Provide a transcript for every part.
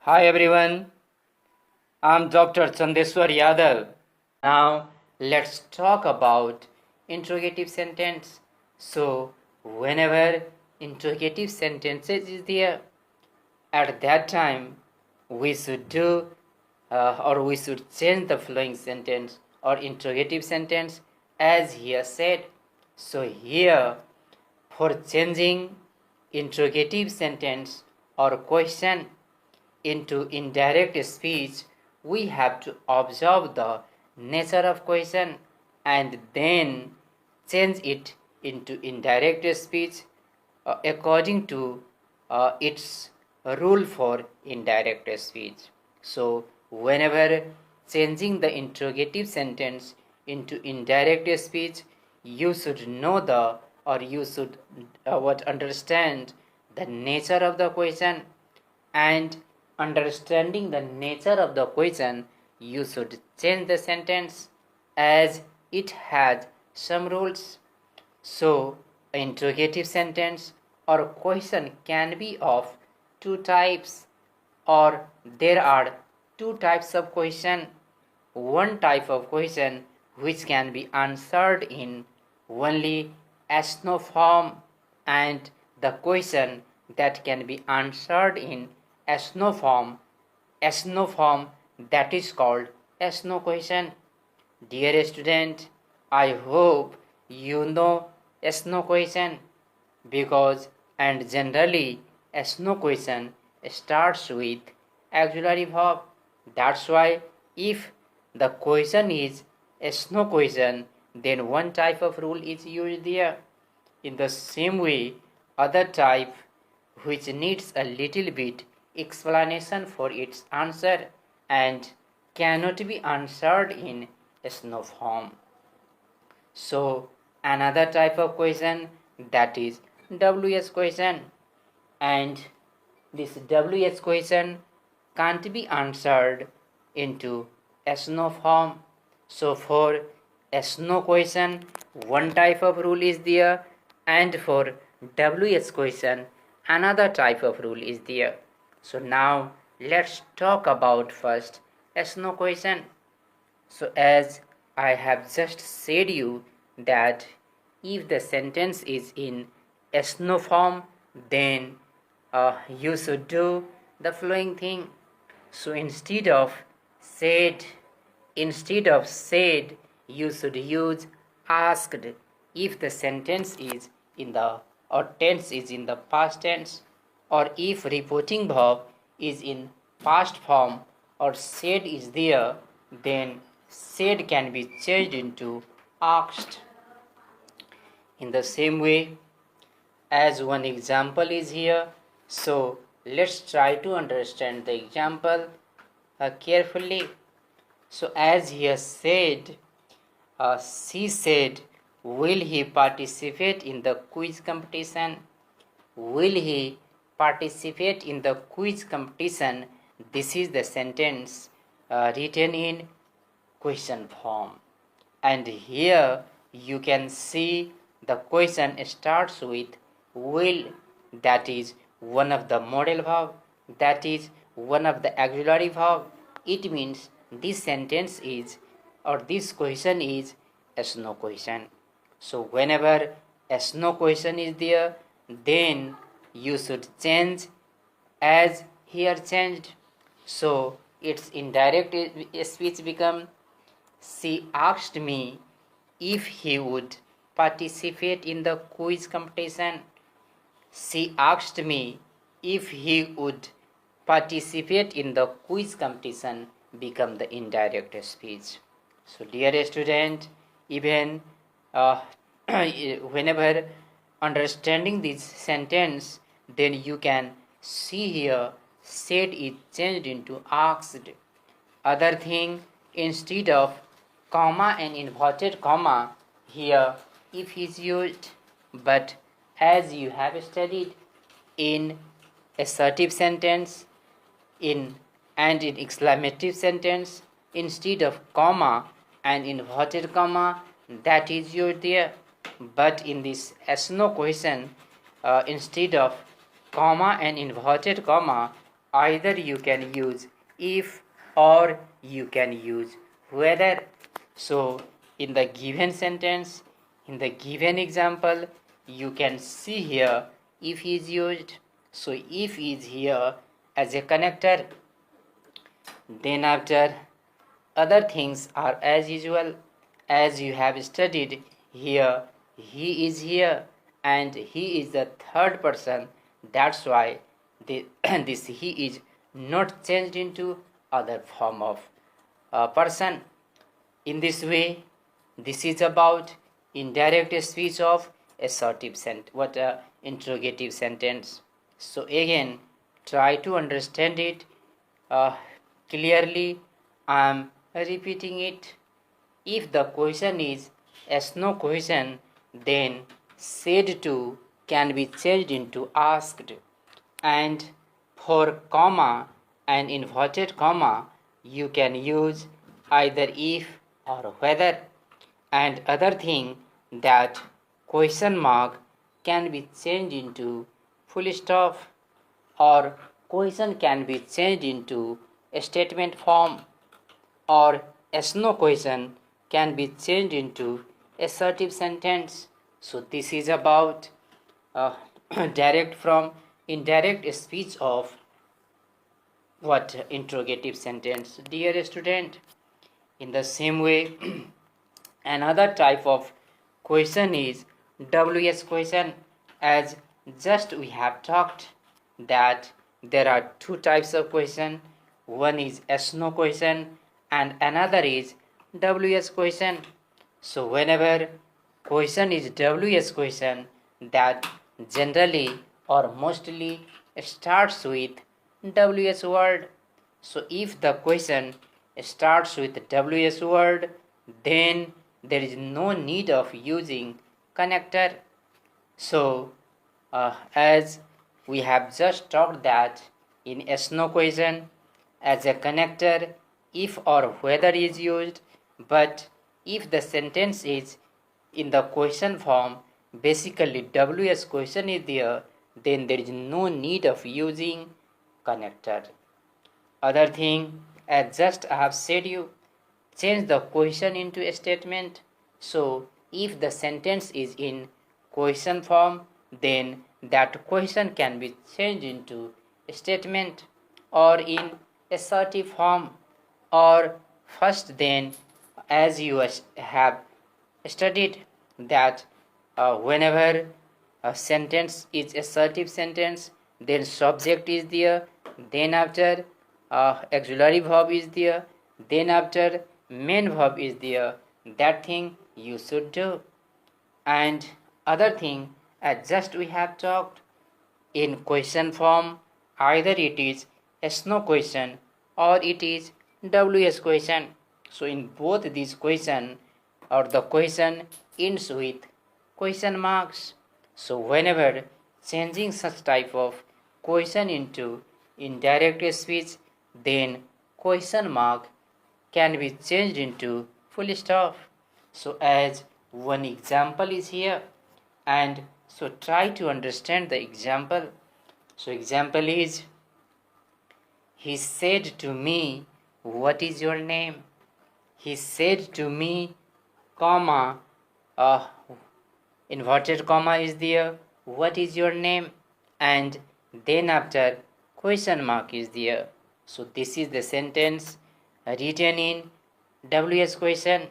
Hi everyone, I'm Dr. Chandeshwar Yadav. Now let's talk about interrogative sentence. So whenever interrogative sentences is there, at that time we should do or we should change the following sentence or interrogative sentence as here said. So here for changing interrogative sentence or question into indirect speech, we have to observe the nature of question and then change it into indirect speech according to its rule for indirect speech. So, whenever changing the interrogative sentence into indirect speech, you should know the or you should understand the nature of the question, and understanding the nature of the question, you should change the sentence as it has some rules. So, an interrogative sentence or question can be of two types, or there are two types of question. One type of question which can be answered in only yes no form, and the question that can be answered in yes no form that is called yes no question. Dear student, I hope you know yes no question because and generally yes no question starts with auxiliary verb. That's why if the question is yes no question, then one type of rule is used there. In the same way, other type which needs a little bit explanation for its answer and cannot be answered in no form. So another type of question, that is WS question, and this WS question can't be answered into no form. So for no question, one type of rule is there, and for WS question another type of rule is there. So now let's talk about first no question. So as I have just said you that if the sentence is in no form, then you should do the following thing. So instead of said, you should use asked if the sentence is in the or tense is in the past tense, or if reporting verb is in past form or said is there, then said can be changed into asked. In the same way, as one example is here, so let's try to understand the example carefully. So as he said, she said, will he participate in the quiz competition? Will he participate in the quiz competition? This is the sentence written in question form. And here you can see the question starts with will, that is one of the modal verb, that is one of the auxiliary verb. It means this sentence is or this question is yes no question. So whenever yes no question is there, then you should change as here changed. So its indirect speech become, she asked me if he would participate in the quiz competition. She asked me if he would participate in the quiz competition become the indirect speech. So dear student, even whenever understanding this sentence, then you can see here said is changed into asked. Other thing, instead of comma and inverted comma, here if is used, but as you have studied in assertive sentence in exclamative sentence, instead of comma and inverted comma, that is used there. But in this yes no question, instead of comma and inverted comma, either you can use if or you can use whether. So in the given sentence, in the given example, you can see here if is used. So if is here as a connector, then after other things are as usual, as you have studied here. He is here and he is the third person. That's why this he is not changed into other form of person. In this way, this is about indirect speech of assertive interrogative sentence. So again, try to understand it clearly. I am repeating it. If the question is yes no question, then said to can be changed into asked, and for comma and inverted comma you can use either if or whether. And other thing, that question mark can be changed into full stop, or question can be changed into a statement form, or yes no question can be changed into assertive sentence. So this is about direct from indirect speech of interrogative sentence, dear student. In the same way, another type of question is WS question. As just we have talked that there are two types of question. One is yes no question and another is WS question. So whenever question is WS question, that generally or mostly starts with WS word. So if the question starts with WS word, then there is no need of using connector. So as we have just talked that in yes no question, as a connector if or whether is used, but if the sentence is in the question form, basically WS question is there, then there is no need of using connector. Other thing, as just I have said you, change the question into a statement. So if the sentence is in question form, then that question can be changed into a statement, or in assertive form, or first then, as you have studied that whenever a sentence is assertive sentence, then subject is there, then after auxiliary verb is there, then after main verb is there. That thing you should do. And other thing, as just we have talked, in question form, either it is yes no question or it is WS question. So in both these question, or the question ends with question marks. So whenever changing such type of question into indirect speech, then question mark can be changed into full stop. So as one example is here, and so try to understand the example. So example is, he said to me, what is your name? He said to me, comma, inverted comma is there, what is your name? And then after question mark is there. So this is the sentence written in WS question.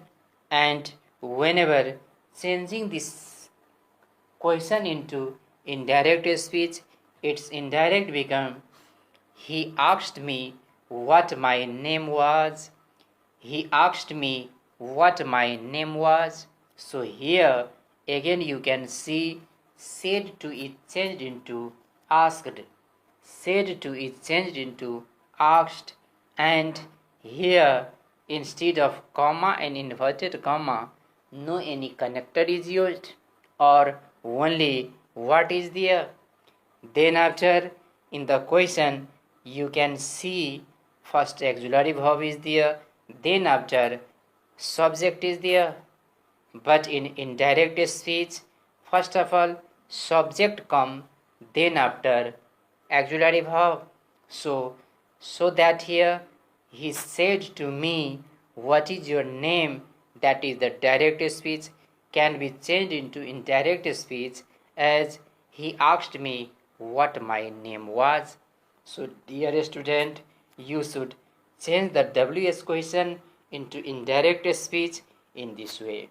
And whenever changing this question into indirect speech, its indirect become, he asked me what my name was. He asked me what my name was. So here again you can see said to is changed into asked, said to is changed into asked, and here instead of comma and inverted comma, no any connector is used, or only what is there. Then after in the question you can see first auxiliary verb is there, then after subject is there. But in indirect speech, first of all subject come, then after auxiliary verb. So that here he said to me, what is your name? That is the direct speech can be changed into indirect speech as he asked me what my name was. So dear student, you should change the WS question into indirect speech in this way.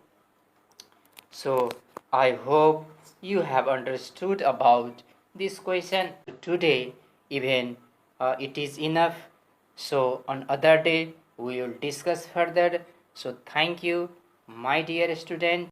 So I hope you have understood about this question today. Even it is enough. So on other day we will discuss further. So thank you, my dear student.